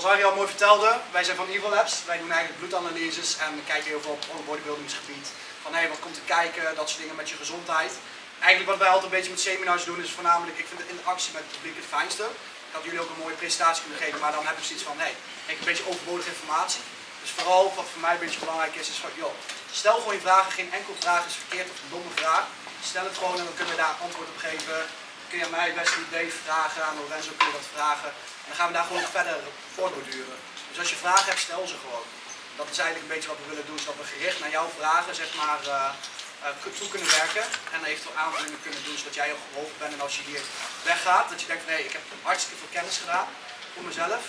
zoals Harry al mooi vertelde, wij zijn van E-Val Labs. Wij doen eigenlijk bloedanalyses en we kijken heel veel op het bodybuildingsgebied. Van hey, wat komt te kijken, dat soort dingen met je gezondheid. Eigenlijk wat wij altijd een beetje met seminars doen is voornamelijk, ik vind de interactie met het publiek het fijnste. Ik had jullie ook een mooie presentatie kunnen geven, maar dan heb ik zoiets van, nee, ik heb een beetje overbodige informatie. Dus vooral wat voor mij een beetje belangrijk is van, joh, stel gewoon je vragen, geen enkel vraag is verkeerd of een domme vraag. Stel het gewoon en dan kunnen we daar antwoord op geven. Kun je aan mij, Wesley, Dave vragen, aan Lorenzo kun je dat vragen. En dan gaan we daar gewoon verder voortborduren. Dus als je vragen hebt, stel ze gewoon. Dat is eigenlijk een beetje wat we willen doen, zodat we gericht naar jouw vragen, zeg maar, toe kunnen werken. En eventueel aanvullingen kunnen doen, zodat jij ook geholpen bent. En als je hier weggaat, dat je denkt van, hé, ik heb hartstikke veel kennis gedaan voor mezelf.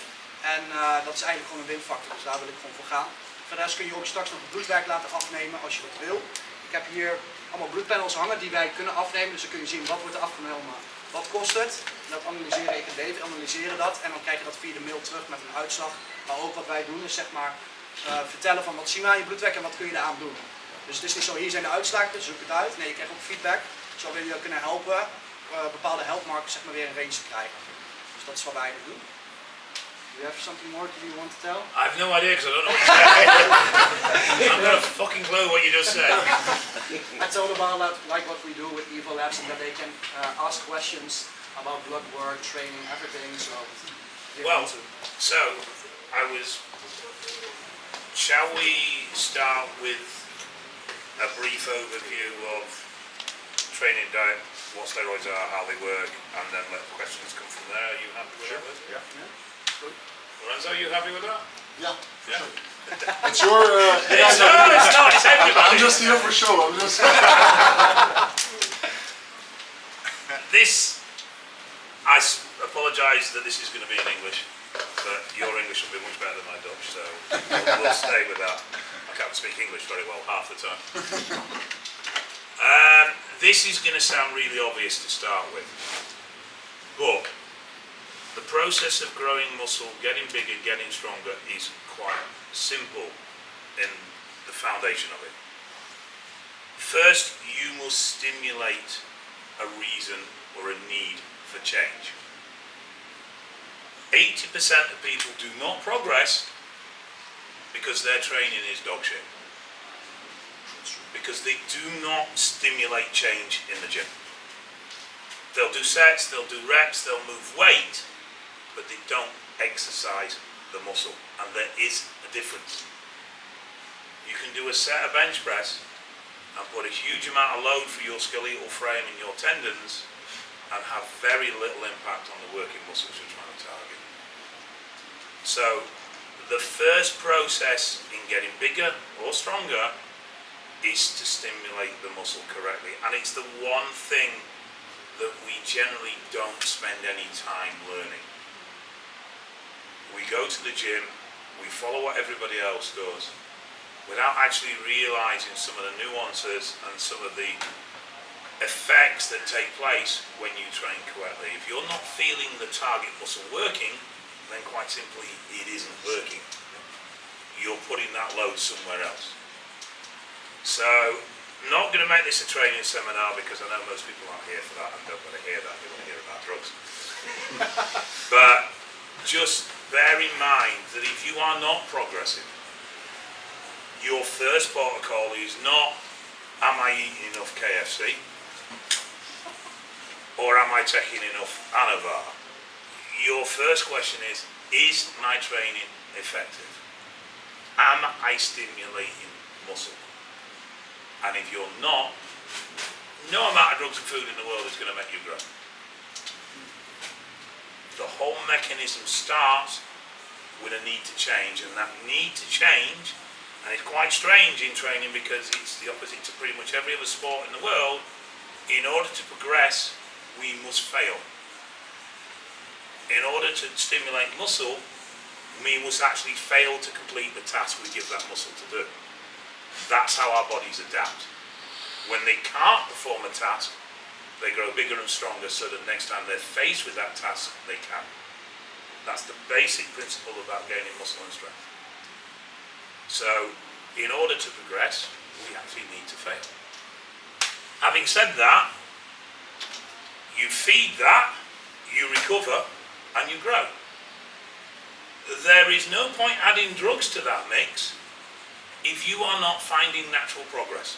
En dat is eigenlijk gewoon een winfactor, dus daar wil ik gewoon voor gaan. Verder kun je ook straks nog het bloedwerk laten afnemen als je dat wil. Ik heb hier allemaal bloedpanels hangen die wij kunnen afnemen, dus dan kun je zien wat wordt er afgenomen, wat kost het. En dat analyseren ik en Dave, analyseren dat en dan krijg je dat via de mail terug met een uitslag. Maar ook wat wij doen is zeg maar vertellen van wat zien we aan je bloedwerk en wat kun je eraan doen. Dus het is niet zo, hier zijn de uitslagen, zoek het uit. Nee, je krijgt ook feedback, zo wil je je kunnen helpen bepaalde healthmarkers zeg maar weer in range te krijgen. Dus dat is wat wij eigenlijk doen. Do you have something more you want to tell? I have no idea because I don't know what to say. I've got a fucking clue what you just said. I told about like what we do with E-Val Labs and that they can ask questions about blood work, training, everything. Well, so I was. Shall we start with a brief overview of training diet, what steroids are, how they work, and then let questions come from there? Are you happy with that? Yeah. Good. Lorenzo, are you happy with that? Yeah. Yeah. Sure. It's your. It's not. It's everybody. I'm just here for show. I'm just. I apologise that this is going to be in English, but your English will be much better than my Dutch, so we'll stay with that. I can't speak English very well half the time. This is going to sound really obvious to start with, but the process of growing muscle, getting bigger, getting stronger is quite simple in the foundation of it. First, you must stimulate a reason or a need for change. 80% of people do not progress because their training is dog shit. Because they do not stimulate change in the gym. They'll do sets, they'll do reps, they'll move weight, but they don't exercise the muscle, and there is a difference. You can do a set of bench press and put a huge amount of load for your skeletal frame and your tendons and have very little impact on the working muscles you're trying to target. So the first process in getting bigger or stronger is to stimulate the muscle correctly, and it's the one thing that we generally don't spend any time learning. We go to the gym, we follow what everybody else does, without actually realising some of the nuances and some of the effects that take place when you train correctly. If you're not feeling the target muscle working, then quite simply it isn't working. You're putting that load somewhere else. So, not going to make this a training seminar because I know most people aren't here for that and don't want to hear that, they want to hear about drugs. But just bear in mind that if you are not progressing, your first protocol is not, am I eating enough KFC? Or am I taking enough Anavar? Your first question is my training effective? Am I stimulating muscle? And if you're not, no amount of drugs and food in the world is going to make you grow. The whole mechanism starts with a need to change, and that need to change, and it's quite strange in training because it's the opposite to pretty much every other sport in the world. In order to progress, we must fail. In order to stimulate muscle, we must actually fail to complete the task we give that muscle to do. That's how our bodies adapt. When they can't perform a task, they grow bigger and stronger so that next time they're faced with that task, they can. That's the basic principle about gaining muscle and strength. So, in order to progress, we actually need to fail. Having said that, you feed that, you recover, and you grow. There is no point adding drugs to that mix if you are not finding natural progress.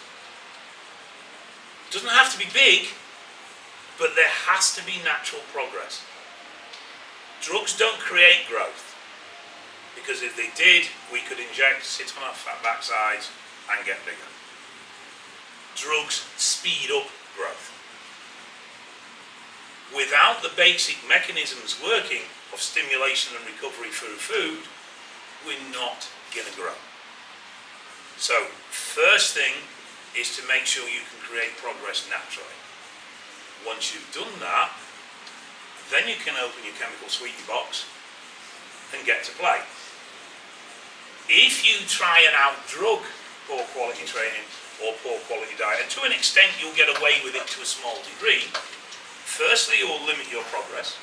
It doesn't have to be big, but there has to be natural progress. Drugs don't create growth, because if they did, we could inject, sit on our fat backsides and get bigger. Drugs speed up growth. Without the basic mechanisms working of stimulation and recovery through food, we're not going to grow. So, first thing is to make sure you can create progress naturally. Once you've done that, then you can open your chemical sweetie box and get to play. If you try and out-drug poor quality training or poor quality diet, and to an extent you'll get away with it to a small degree, firstly it will limit your progress,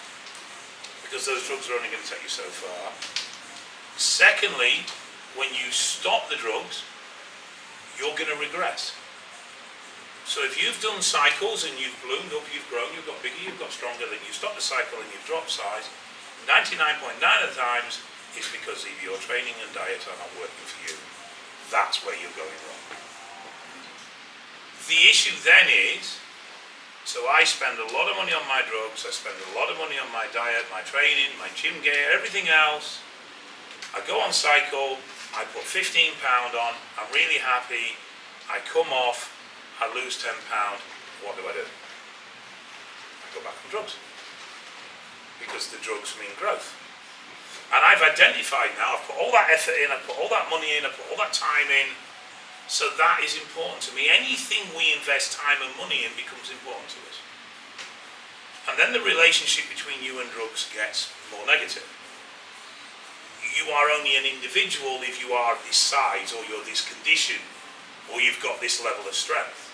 because those drugs are only going to take you so far. Secondly, when you stop the drugs, you're going to regress. So if you've done cycles and you've bloomed up, you've grown, you've got bigger, you've got stronger, then you stop the cycle and you've dropped size, 99.9 of the times it's because of your training and diet are not working for you. That's where you're going wrong. The issue then is, so I spend a lot of money on my drugs, I spend a lot of money on my diet, my training, my gym gear, everything else. I go on cycle, I put 15 pound on, I'm really happy, I come off, I lose 10 pound, what do? I go back on drugs. Because the drugs mean growth. And I've identified now, I've put all that effort in, I've put all that money in, I've put all that time in, so that is important to me. Anything we invest time and money in becomes important to us. And then the relationship between you and drugs gets more negative. You are only an individual if you are this size, or you're this condition, or you've got this level of strength.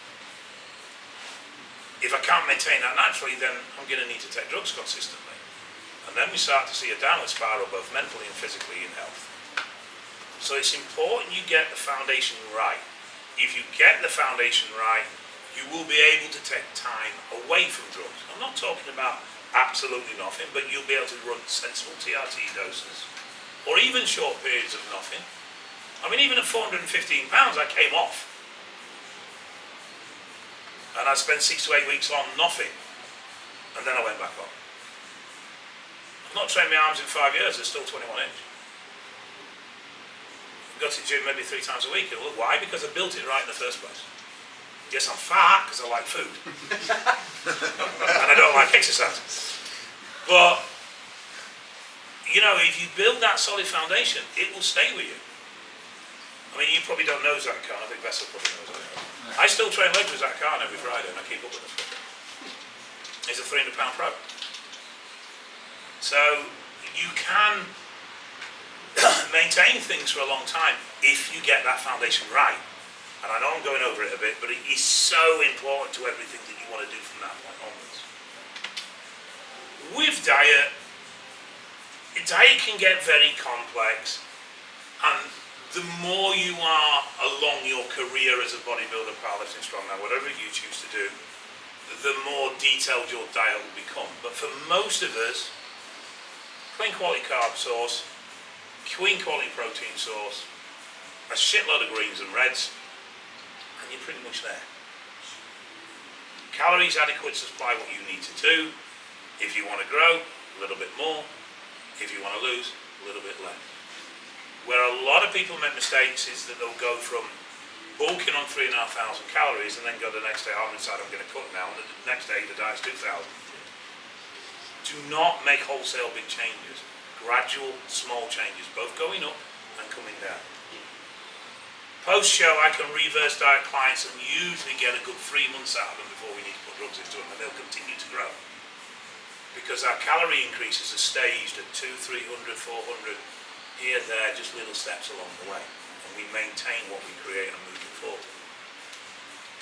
If I can't maintain that naturally, then I'm going to need to take drugs consistently. And then we start to see a downward spiral, both mentally and physically in health. So it's important you get the foundation right. If you get the foundation right, you will be able to take time away from drugs. I'm not talking about absolutely nothing, but you'll be able to run sensible TRT doses, or even short periods of nothing. I mean, even at 415 pounds, I came off. And I spent 6 to 8 weeks on nothing. And then I went back on. I've not trained my arms in 5 years, they're still 21 inch. I go to the gym maybe 3 times a week. Why? Because I built it right in the first place. Yes, I'm fat because I like food. And I don't like exercise. But, you know, if you build that solid foundation, it will stay with you. I mean, you probably don't know Zach Khan, I think Vessel probably knows that. I still train legs with Zach Khan every Friday and I keep up with him. He's a 300 pound pro. So, you can maintain things for a long time if you get that foundation right. And I know I'm going over it a bit, but it is so important to everything that you want to do from that point onwards. With diet can get very complex, and the more you are along your career as a bodybuilder, powerlifting, strongman, whatever you choose to do, the more detailed your diet will become. But for most of us, clean quality carb source, clean quality protein source, a shitload of greens and reds, and you're pretty much there. Calories adequate to supply what you need to do. If you want to grow, a little bit more. If you want to lose, a little bit less. Where a lot of people make mistakes is that they'll go from bulking on 3,500 calories and then go the next day, oh, I'm decided I'm going to cut now, and the next day the diet's 2,000. Do not make wholesale big changes. Gradual, small changes, both going up and coming down. Post-show, I can reverse diet clients and usually get a good 3 months out of them before we need to put drugs into them, and they'll continue to grow. Because our calorie increases are staged at 200, 300, 400, here, there, just little steps along the way. And we maintain what we create and move it forward.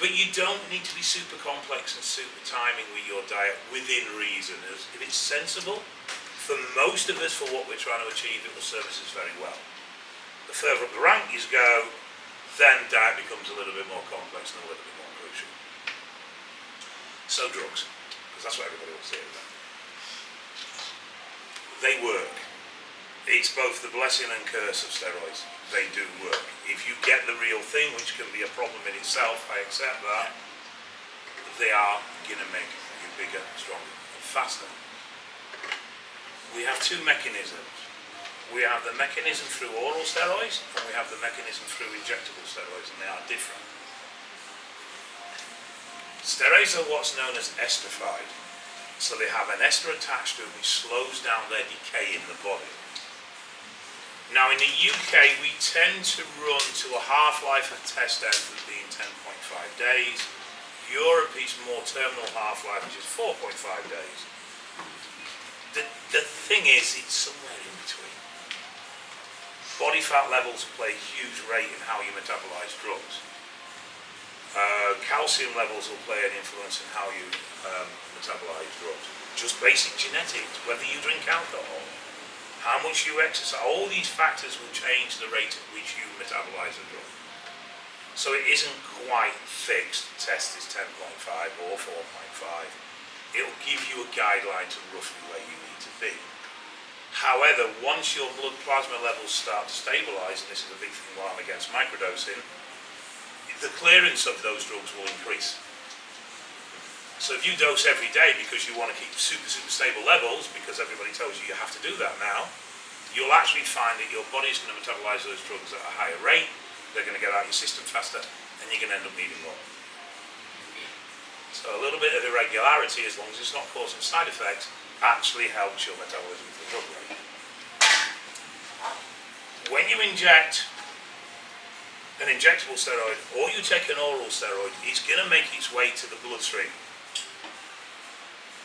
But you don't need to be super complex and super timing with your diet within reason. If it's sensible, for most of us, for what we're trying to achieve, it will serve us very well. The further up the rank you go, then diet becomes a little bit more complex and a little bit more crucial. So drugs, because that's what everybody will say about. They work. It's both the blessing and curse of steroids. They do work. If you get the real thing, which can be a problem in itself, I accept that, they are going to make you bigger, stronger, and faster. We have two mechanisms. We have the mechanism through oral steroids, and we have the mechanism through injectable steroids, and they are different. Steroids are what's known as esterified. So they have an ester attached to it which slows down their decay in the body. Now in the UK we tend to run to a half-life of test end of being 10.5 days. Europe is more terminal half-life, which is 4.5 days. The thing is, it's somewhere in between. Body fat levels play a huge rate in how you metabolize drugs. Calcium levels will play an influence in how you metabolize drugs. Just basic genetics, whether you drink alcohol, how much you exercise, all these factors will change the rate at which you metabolize a drug. So it isn't quite fixed, test is 10.5 or 4.5. It'll give you a guideline to roughly where you need to be. However, once your blood plasma levels start to stabilize, and this is a big thing while I'm against microdosing, the clearance of those drugs will increase. So if you dose every day because you want to keep super stable levels, because everybody tells you you have to do that now, you'll actually find that your body's going to metabolize those drugs at a higher rate, they're going to get out of your system faster, and you're going to end up needing more. So a little bit of irregularity, as long as it's not causing side effects, actually helps your metabolism for the drug rate. When you inject an injectable steroid, or you take an oral steroid, it's going to make its way to the bloodstream.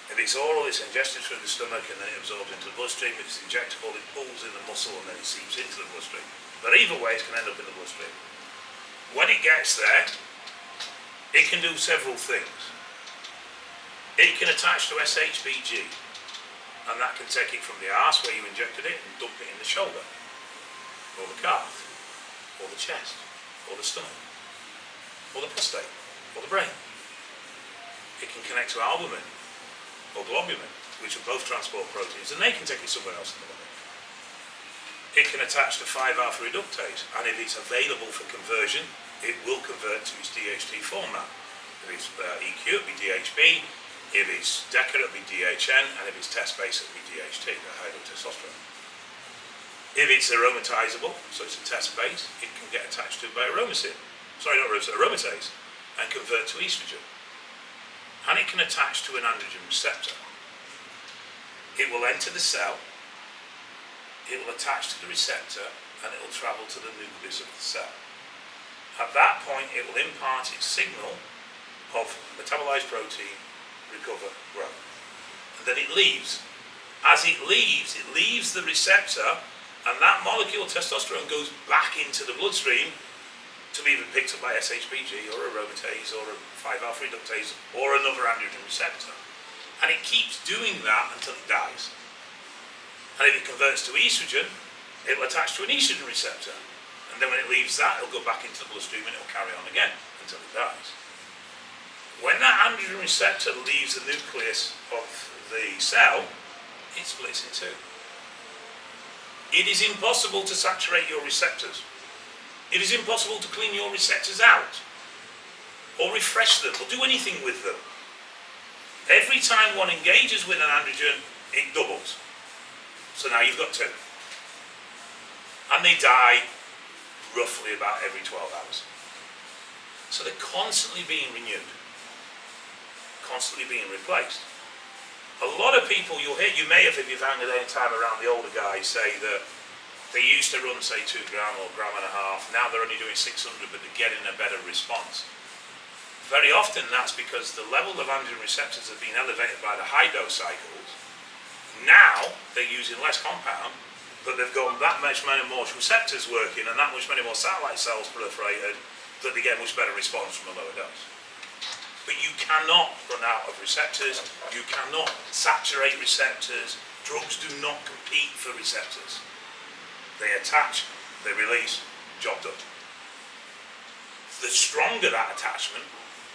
If it's oral, it's ingested through the stomach and then it absorbs into the bloodstream. If it's injectable, it pulls in the muscle and then it seeps into the bloodstream. But either way, it's going to end up in the bloodstream. When it gets there, it can do several things. It can attach to SHBG, and that can take it from the arse where you injected it and dump it in the shoulder, or the calf, or the chest, or the stomach, or the prostate, or the brain. It can connect to albumin, or globulin, which are both transport proteins, and they can take it somewhere else in the body. It can attach to 5-alpha reductase, and if it's available for conversion, it will convert to its DHT format. If it's EQ, it'll be DHB. If it's DECA, it'll be DHN, and if it's test-based, it'll be DHT, the hydrotestosterone. If it's aromatizable, so it's a test-base, it can get attached to by aromatase, and convert to estrogen. And it can attach to an androgen receptor. It will enter the cell, it will attach to the receptor, and it will travel to the nucleus of the cell. At that point, it will impart its signal of metabolized protein, recover, grow. And then it leaves. As it leaves the receptor, and that molecule, testosterone, goes back into the bloodstream to be either picked up by SHBG or aromatase or a 5-alpha reductase or another androgen receptor. And it keeps doing that until it dies. And if it converts to estrogen, it will attach to an estrogen receptor. And then when it leaves that, it'll go back into the bloodstream and it'll carry on again until it dies. When that androgen receptor leaves the nucleus of the cell, it splits in two. It is impossible to saturate your receptors. It is impossible to clean your receptors out, or refresh them, or do anything with them. Every time one engages with an androgen, it doubles. So now you've got two. And they die roughly about every 12 hours. So they're constantly being renewed, constantly being replaced. A lot of people you'll hear, you may have, if you've hung a day in time around the older guys, say that they used to run, say, 2 gram or 1.5 grams. Now they're only doing 600, but they're getting a better response. Very often that's because the level of androgen receptors have been elevated by the high dose cycles. Now they're using less compound, but they've got that much many more receptors working and that much many more satellite cells proliferated that they get much better response from a lower dose. But you cannot run out of receptors, you cannot saturate receptors. Drugs do not compete for receptors. They attach, they release, job done. The stronger that attachment,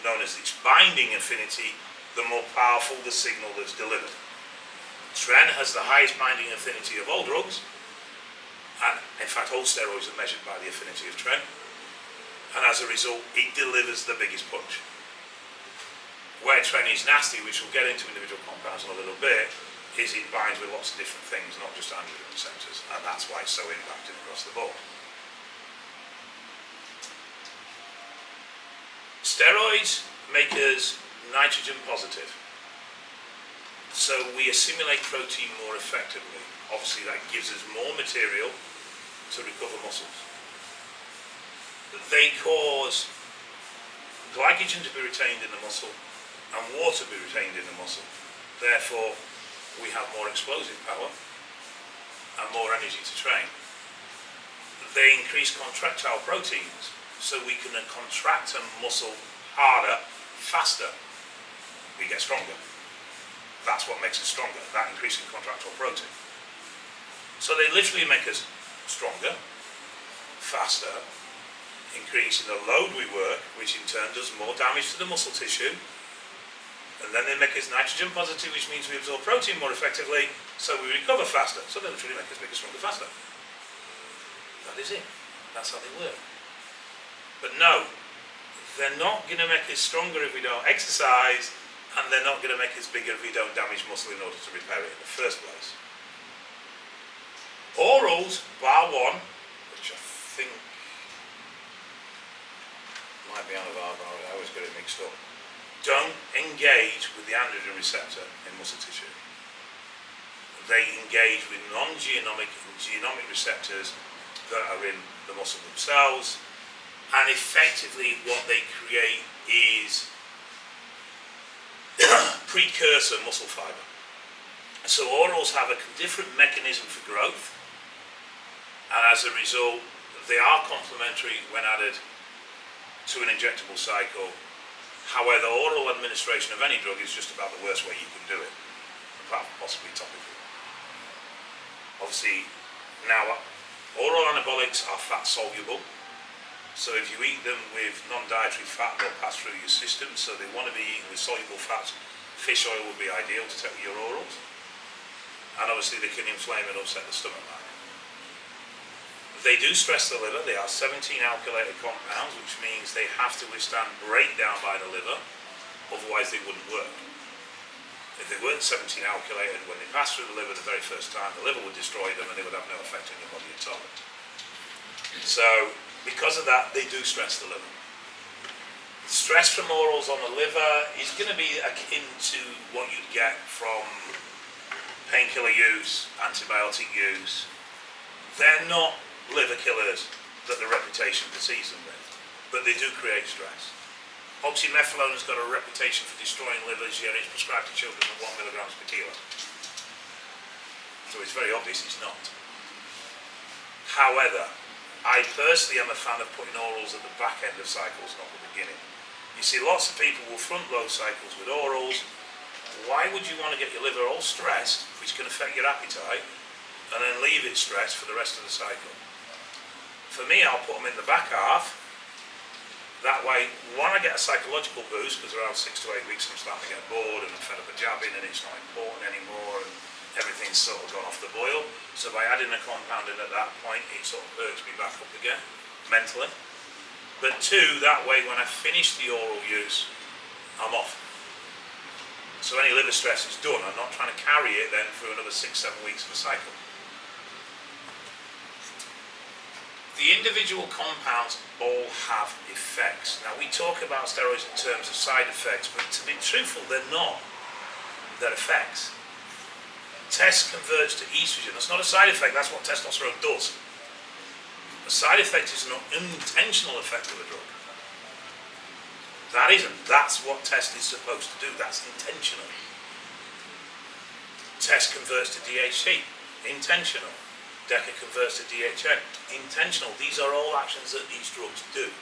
known as its binding affinity, the more powerful the signal that's delivered. Tren has the highest binding affinity of all drugs, And in fact, all steroids are measured by the affinity of tren. And as a result, it delivers the biggest punch. Where tren is nasty, which we'll get into individual compounds in a little bit, is it binds with lots of different things, not just androgen receptors, and that's why it's so impacted across the board. Steroids make us nitrogen positive, so we assimilate protein more effectively. Obviously that gives us more material to recover muscles. They cause glycogen to be retained in the muscle and water to be retained in the muscle. Therefore, we have more explosive power and more energy to train. They increase contractile proteins, so we can contract a muscle harder, faster. We get stronger. That's what makes us stronger, that increase in contractile protein. So they literally make us stronger, faster, increase in the load we work, which in turn does more damage to the muscle tissue. And then they make us nitrogen positive, which means we absorb protein more effectively, so we recover faster. So they literally make us bigger, stronger, faster. That is it. That's how they work. But no, they're not going to make us stronger if we don't exercise, and they're not going to make us bigger if we don't damage muscle in order to repair it in the first place. Orals, bar one, which I think might be anavar, I always get it mixed up, don't engage with the androgen receptor in muscle tissue. They engage with non-genomic and genomic receptors that are in the muscle themselves, and effectively what they create is precursor muscle fibre. So orals have a different mechanism for growth, and as a result they are complementary when added to an injectable cycle. However, oral administration of any drug is just about the worst way you can do it, apart from possibly topical. Obviously, now oral anabolics are fat soluble, so if you eat them with non-dietary fat, they'll pass through your system, so they want to be eaten with soluble fats. Fish oil would be ideal to take with your orals, and obviously they can inflame and upset the stomach line. They do stress the liver. They are 17 alkylated compounds, which means they have to withstand breakdown by the liver, otherwise they wouldn't work. If they weren't 17 alkylated when they passed through the liver the very first time, the liver would destroy them and they would have no effect on your body at all. So, because of that, they do stress the liver. Stress from orals on the liver is going to be akin to what you'd get from painkiller use, antibiotic use. They're not liver killers that the reputation precedes them with, but they do create stress. Oxymethylone has got a reputation for destroying livers, yet it's prescribed to children at 1 milligrams per kilo. So it's very obvious it's not. However, I personally am a fan of putting orals at the back end of cycles, not the beginning. You see, lots of people will front load cycles with orals. Why would you want to get your liver all stressed, which can affect your appetite, and then leave it stressed for the rest of the cycle? For me, I'll put them in the back half. That way, one, I get a psychological boost, because around 6 to 8 weeks I'm starting to get bored and I'm fed up of jabbing and it's not important anymore and everything's sort of gone off the boil. So by adding a compound in at that point, it sort of perks me back up again, mentally. But two, that way when I finish the oral use, I'm off. So any liver stress is done. I'm not trying to carry it then through another 6, 7 weeks of a cycle. The individual compounds all have effects. Now we talk about steroids in terms of side effects, but to be truthful, they're not. They're effects. Test converts to estrogen. That's not a side effect, that's what testosterone does. A side effect is an unintentional effect of a drug. That isn't. That's what test is supposed to do. That's intentional. Test converts to DHT. Intentional. DECA converts to DHN. Intentional. These are all actions that these drugs do.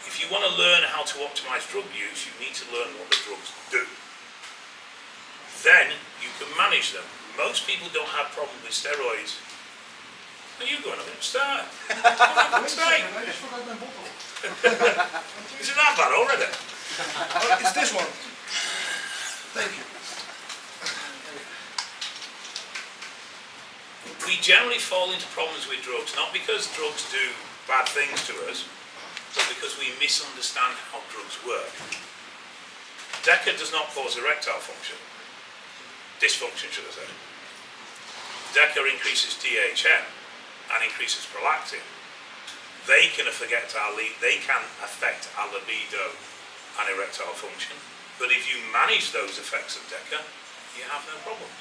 If you want to learn how to optimize drug use, you need to learn what the drugs do. Then you can manage them. Most people don't have problem with steroids. Are you going to start? I just forgot my bottle. Is it that bad already? Oh, it's this one. Thank you. We generally fall into problems with drugs, not because drugs do bad things to us, but because we misunderstand how drugs work. DECA does not cause erectile function. Dysfunction, should I say. DECA increases DHM and increases prolactin. They can affect our libido and erectile function, but if you manage those effects of DECA, you have no problems.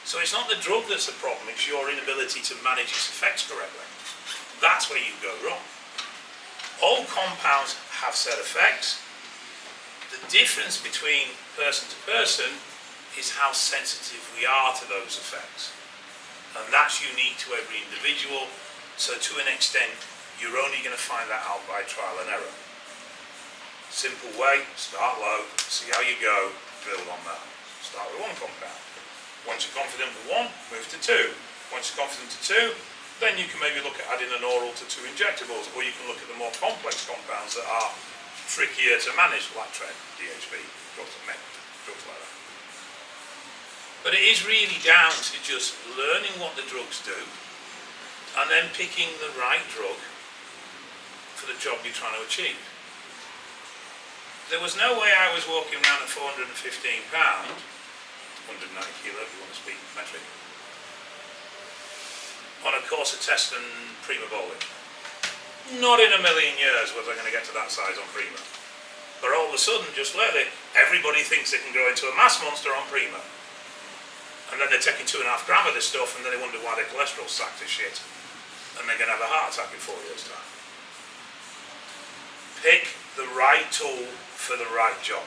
So it's not the drug that's the problem, it's your inability to manage its effects correctly. That's where you go wrong. All compounds have set effects. The difference between person to person is how sensitive we are to those effects. And that's unique to every individual, so to an extent, you're only going to find that out by trial and error. Simple way, start low, see how you go, build on that. Start with one compound. Once you're confident with one, move to two. Once you're confident to two, then you can maybe look at adding an oral to 2 injectables, or you can look at the more complex compounds that are trickier to manage, like TREN, DHB, drugs like that. But it is really down to just learning what the drugs do, and then picking the right drug for the job you're trying to achieve. There was no way I was walking around at 415 pounds, 190 kilo if you want to speak metric, on a course of test and prima bowling. Not in a million years was I going to get to that size on prima. But all of a sudden, just lately, everybody thinks they can grow into a mass monster on prima. And then they're taking 2.5 grams of this stuff, and then they wonder why their cholesterol's sacked to shit. And they're going to have a heart attack in 4 years' time. Pick the right tool for the right job.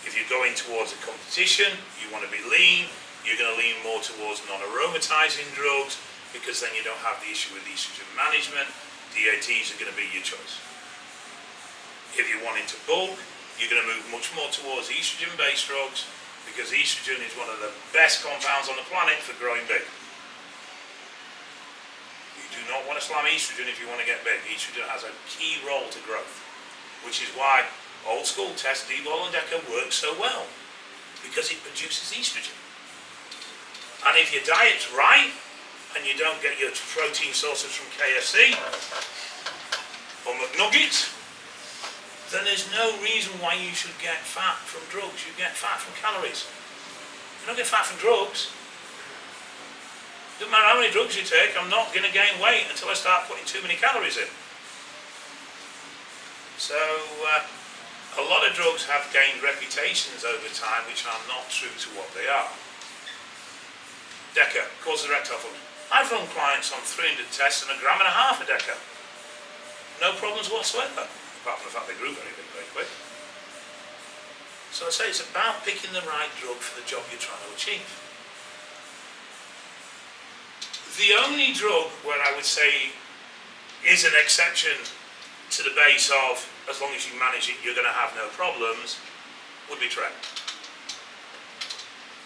If you're going towards a competition, you want to be lean, you're going to lean more towards non-aromatizing drugs, because then you don't have the issue with estrogen management. DATs are going to be your choice. If you're wanting to bulk, you're going to move much more towards estrogen-based drugs, because estrogen is one of the best compounds on the planet for growing big. You do not want to slam estrogen if you want to get big. Estrogen has a key role to growth, which is why old school test, E-Val and DECA work so well, because it produces estrogen. And if your diet's right, and you don't get your protein sources from KFC or McNuggets, then there's no reason why you should get fat from drugs. You get fat from calories. You don't get fat from drugs. Doesn't matter how many drugs you take, I'm not going to gain weight until I start putting too many calories in. So, a lot of drugs have gained reputations over time which are not true to what they are. DECA causes erectile function. I've run clients on 300 tests and 1.5 grams of DECA. No problems whatsoever, apart from the fact they grew very big very quick. So I say it's about picking the right drug for the job you're trying to achieve. The only drug where I would say is an exception to the base of, as long as you manage it, you're going to have no problems, would be TREN.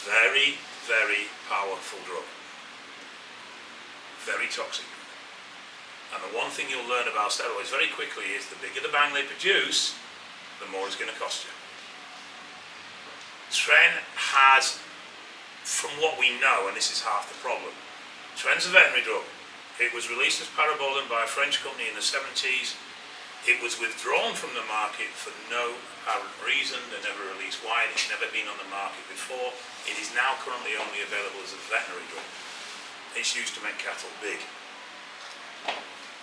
Very, very powerful drug. Very toxic. And the one thing you'll learn about steroids very quickly is the bigger the bang they produce, the more it's going to cost you. TREN has, from what we know, and this is half the problem, TREN's a veterinary drug. It was released as parabolin by a French company in the 70s. It was withdrawn from the market for no apparent reason. They never released why. It's never been on the market before. It is now currently only available as a veterinary drug. It's used to make cattle big.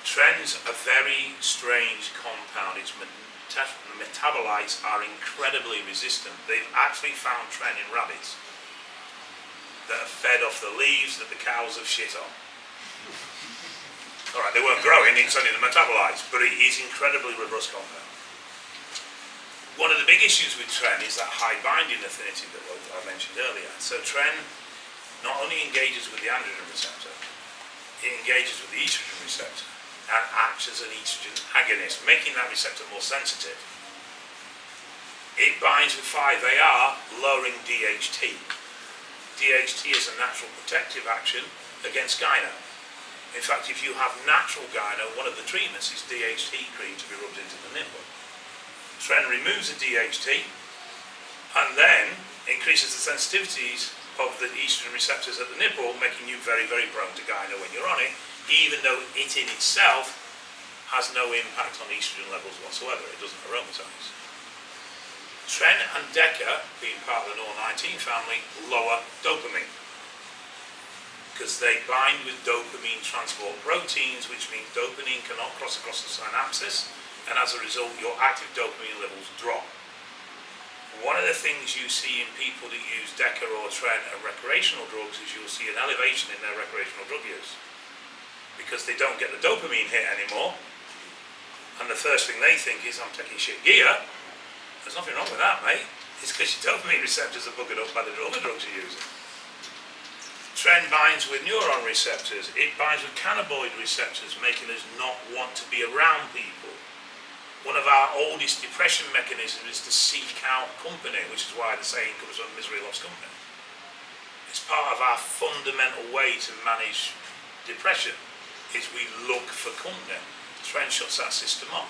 TREN's a very strange compound. Its metabolites are incredibly resistant. They've actually found TREN in rabbits that are fed off the leaves that the cows have shit on. Alright, they weren't growing, it's only the metabolites, but it is incredibly robust compound. One of the big issues with TREN is that high binding affinity that I mentioned earlier. So TREN not only engages with the androgen receptor, it engages with the estrogen receptor and acts as an estrogen agonist, making that receptor more sensitive. It binds with 5-AR, lowering DHT. DHT is a natural protective action against gyno. In fact, if you have natural gyno, one of the treatments is DHT cream to be rubbed into the nipple. TREN removes the DHT and then increases the sensitivities of the estrogen receptors at the nipple, making you very, very prone to gyno when you're on it, even though it in itself has no impact on estrogen levels whatsoever. It doesn't aromatize. Tren and Deca, being part of the NOR19 family, lower dopamine because they bind with dopamine transport proteins, which means dopamine cannot cross across the synapses, and as a result your active dopamine levels drop. One of the things you see in people that use Deca or Tren and recreational drugs is you'll see an elevation in their recreational drug use because they don't get the dopamine hit anymore, and the first thing they think is, I'm taking shit gear. There's nothing wrong with that, mate. It's because your dopamine receptors are buggered up by the other drugs you're using. Tren binds with neuron receptors. It binds with cannabinoid receptors, making us not want to be around people. One of our oldest depression mechanisms is to seek out company, which is why the saying comes from misery loves company. It's part of our fundamental way to manage depression, is we look for company. Tren shuts that system off.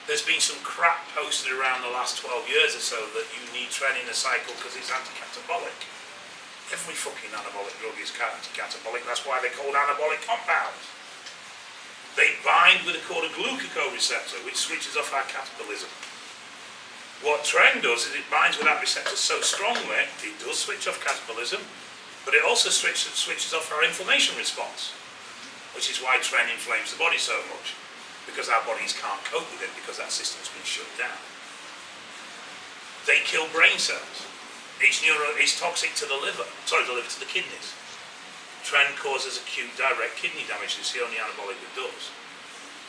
There's been some crap posted around the last 12 years or so that you need Tren in a cycle because it's anti-catabolic. Every fucking anabolic drug is anti-catabolic, that's why they're called anabolic compounds. They bind with a called a glucoreceptor, which switches off our catabolism. What Tren does is it binds with that receptor so strongly, it does switch off catabolism, but it also switches off our inflammation response, which is why Tren inflames the body so much, because our bodies can't cope with it because that system's been shut down. They kill brain cells. It's toxic to the liver, to the kidneys. Tren causes acute direct kidney damage. It's the only anabolic that does.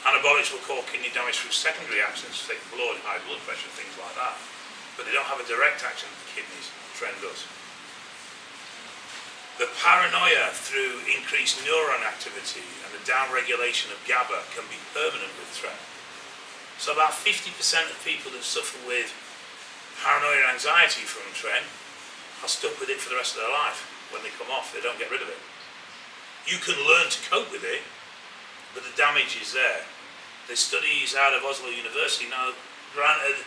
Anabolics will cause kidney damage through secondary actions, thick blood, high blood pressure, things like that. But they don't have a direct action on the kidneys. Tren does. The paranoia through increased neuron activity and the downregulation of GABA can be permanent with Tren. So about 50% of people that suffer with paranoia and anxiety from Tren are stuck with it for the rest of their life. When they come off, they don't get rid of it. You can learn to cope with it, but the damage is there. There's studies out of Oslo University. Now, granted,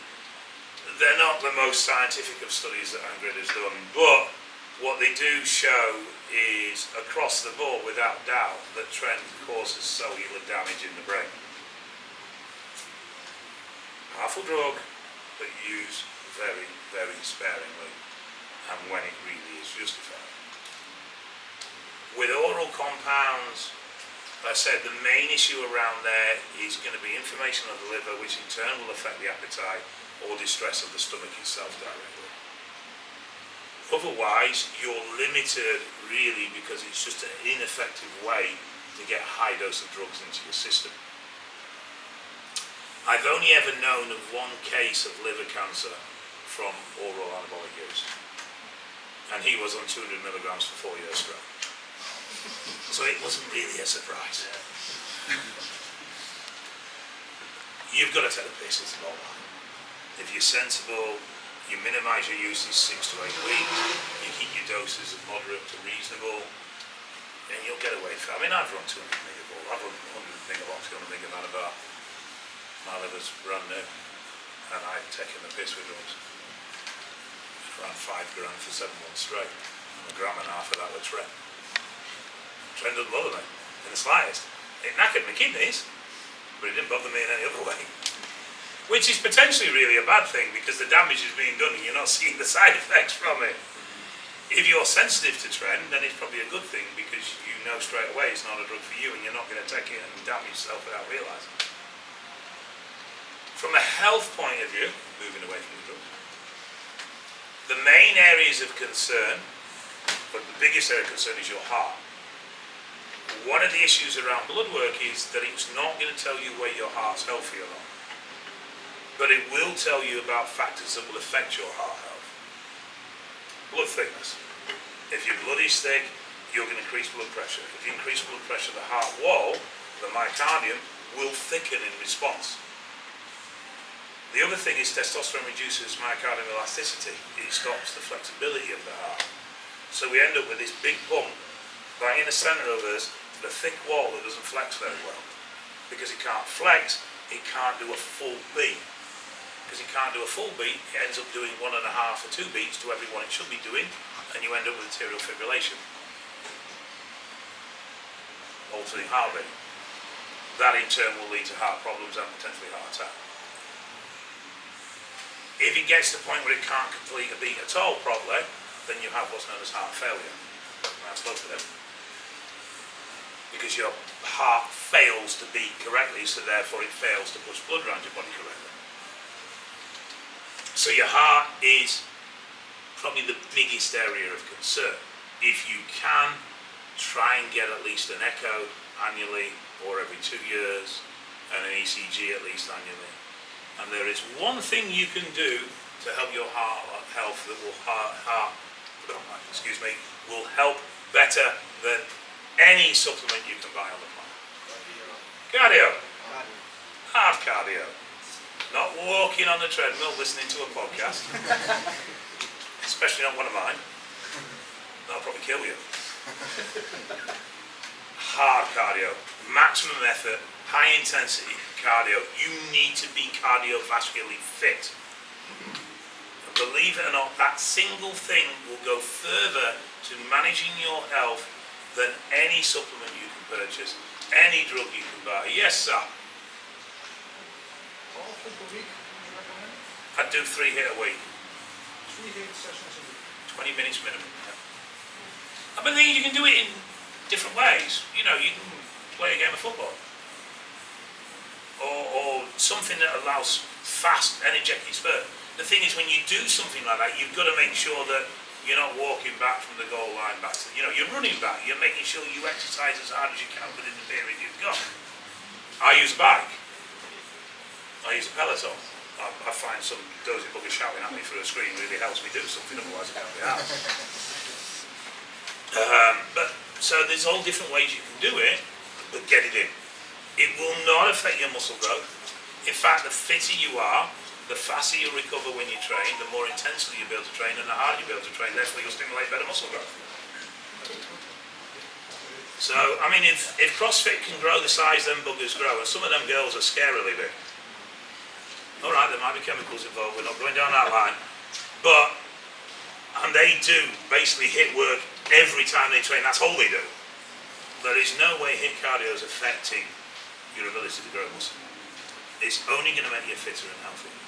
they're not the most scientific of studies that Ingrid has done, but what they do show is, across the board, without doubt, that Tren causes cellular damage in the brain. Powerful drug, but used very, very sparingly, and when it really is justified. With oral compounds, like I said, the main issue around there is going to be inflammation of the liver, which in turn will affect the appetite or distress of the stomach itself directly. Otherwise, you're limited really because it's just an ineffective way to get a high dose of drugs into your system. I've only ever known of one case of liver cancer from oral anabolic use, and he was on 200 milligrams for 4 years straight. So it wasn't really a surprise. You've got to take the piss, it's not that. If you're sensible, you minimise your uses 6 to 8 weeks, you keep your doses moderate to reasonable, then you'll get away from it. I mean, I've run 200 megaball, I've run 100 megabox, 100 megamannabar. My liver's brand new, and I've taken the piss with drugs. Around 5 grand for 7 months straight, and a gram and a half of that was Tren. Tren doesn't bother me in the slightest. It knackered my kidneys, but it didn't bother me in any other way. Which is potentially really a bad thing because the damage is being done and you're not seeing the side effects from it. If you're sensitive to Tren, then it's probably a good thing because you know straight away it's not a drug for you and you're not going to take it and damage yourself without realising. From a health point of view, moving away from the drug, the main areas of concern, but the biggest area of concern is your heart. One of the issues around blood work is that it's not going to tell you whether your heart's healthy or not, but it will tell you about factors that will affect your heart health. Blood thickness. If your blood is thick, you're going to increase blood pressure. If you increase blood pressure, the heart wall, the myocardium, will thicken in response. The other thing is testosterone reduces myocardial elasticity. It stops the flexibility of the heart. So we end up with this big pump right in the centre of us, the thick wall that doesn't flex very well. Because it can't flex, it can't do a full beat. Because it can't do a full beat, it ends up doing 1.5 or 2 beats to everyone it should be doing, and you end up with atrial fibrillation, altering heartbeat. That in turn will lead to heart problems and potentially heart attack. If it gets to the point where it can't complete a beat at all properly, then you have what's known as heart failure. That's both of them. Because your heart fails to beat correctly, so therefore it fails to push blood around your body correctly. So your heart is probably the biggest area of concern. If you can, try and get at least an echo annually or every 2 years, and an ECG at least annually. And there is one thing you can do to help your heart health that will will help better than any supplement you can buy on the planet. Cardio. Hard cardio. Not walking on the treadmill listening to a podcast. Especially not one of mine. That'll probably kill you. Hard cardio. Maximum effort. High intensity cardio. You need to be cardiovascularly fit. And believe it or not, that single thing will go further to managing your health than any supplement you can purchase, any drug you can buy. Yes, sir. How often per week would you recommend? I'd do 3 hit a week. 3 hit sessions a week. 20 minutes minimum. I believe you can do it in different ways. You know, you can play a game of football. Or something that allows fast, energetic spurt. The thing is, when you do something like that, you've got to make sure that you're not walking back from the goal line back to, you're running back. You're making sure you exercise as hard as you can within the period you've got. I use a bike. I use a Peloton. I find some dozy bugger shouting at me through a screen really helps me do something, otherwise I can't be out. So there's all different ways you can do it, but get it in. It will not affect your muscle growth. In fact, the fitter you are, the faster you'll recover when you train, the more intensely you'll be able to train, and the harder you'll be able to train, therefore you'll stimulate better muscle growth. So, I mean, if CrossFit can grow the size them buggers grow, and some of them girls are scarily big. Alright, there might be chemicals involved, we're not going down that line. But, and they do basically hit work every time they train, that's all they do. There is no way HIIT cardio is affecting your ability to grow muscle. It's only going to make you fitter and healthier.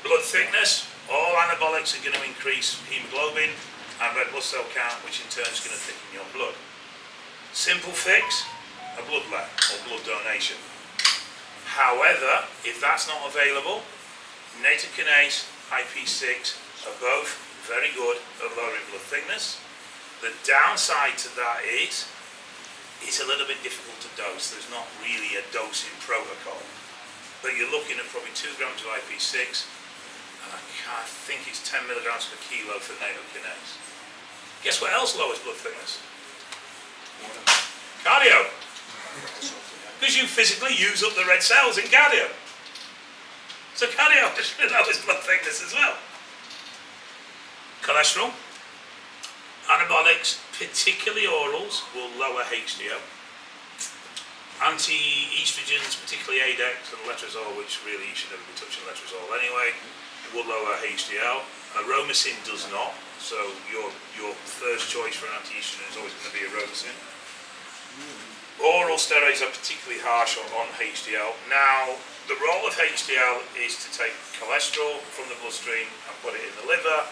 Blood thickness, all anabolics are going to increase hemoglobin and red blood cell count, which in turn is going to thicken your blood. Simple fix, a bloodlet or blood donation. However, if that's not available, native kinase, IP6 are both very good at lowering blood thickness. The downside to that is it's a little bit difficult to dose. There's not really a dosing protocol. But you're looking at probably 2 grams of IP6, and I think it's 10 milligrams per kilo for native kinase. Guess what else lowers blood thickness? Cardio. Because you physically use up the red cells in cardio. So cardio lowers blood thickness as well. Cholesterol. Anabolics, particularly orals, will lower HDL. Anti-estrogens, particularly Adex and letrozole, which really you should never be touching letrozole anyway, will lower HDL. Aromasin does not, so your first choice for an anti-estrogen is always going to be aromasin. Oral steroids are particularly harsh on HDL. Now, the role of HDL is to take cholesterol from the bloodstream and put it in the liver,